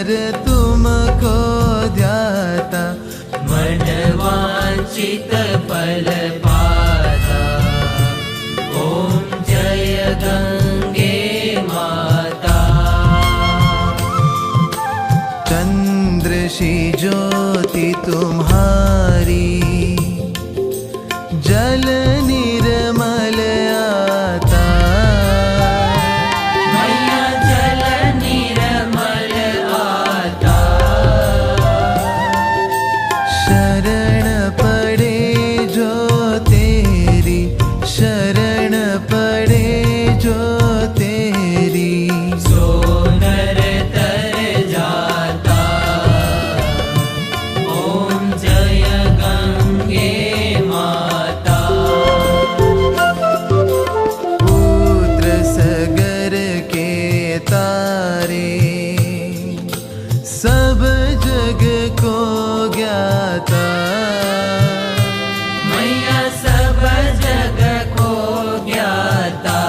कर तुमको ध्याता, मन वांछित फल पाता। ओम जय गंगे माता। चंद्र सी ज्योति तुम्हारी, जल निर्मल आता। मैया जल निर्मल आता। शरण पड़े जो तेरी, शरण पड़े जो तेरी, सो नर तर जाता। ओम जय गंगे माता। पुत्र सगर के तारे, सब जग को ज्ञाता। मैया सब जग को ज्ञाता।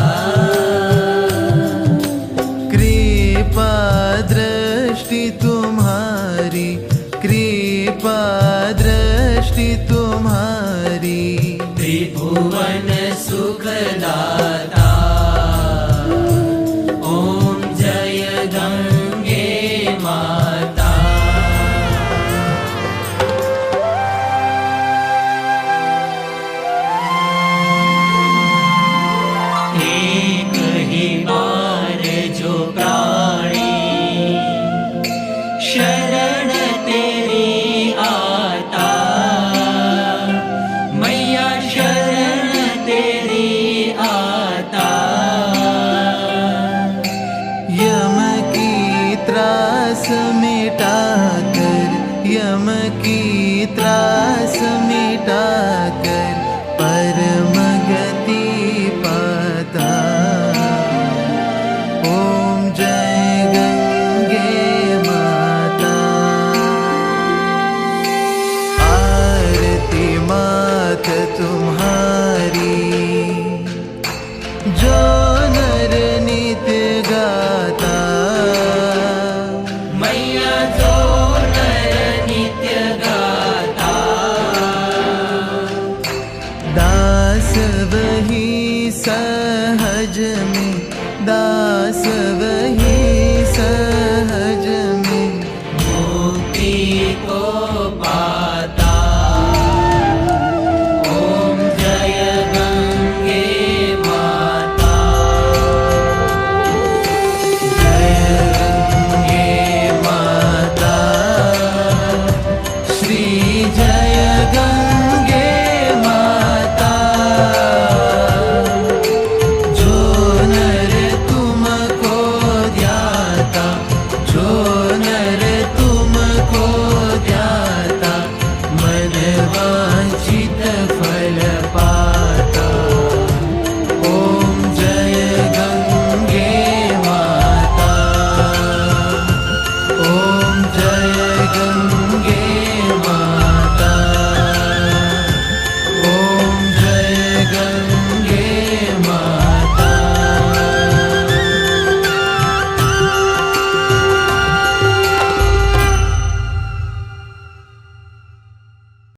कृपा दृष्टि तुम्हारी, कृपा दृष्टि तुम्हारी, त्रिभुवन सुखदाता। ओम जय गंगे माता। एक ही बार जो प्राणी शरण तेरी आता। मैया शरण तेरी आता। यम की त्रास मिटा कर, यम की त्रास मिटा कर,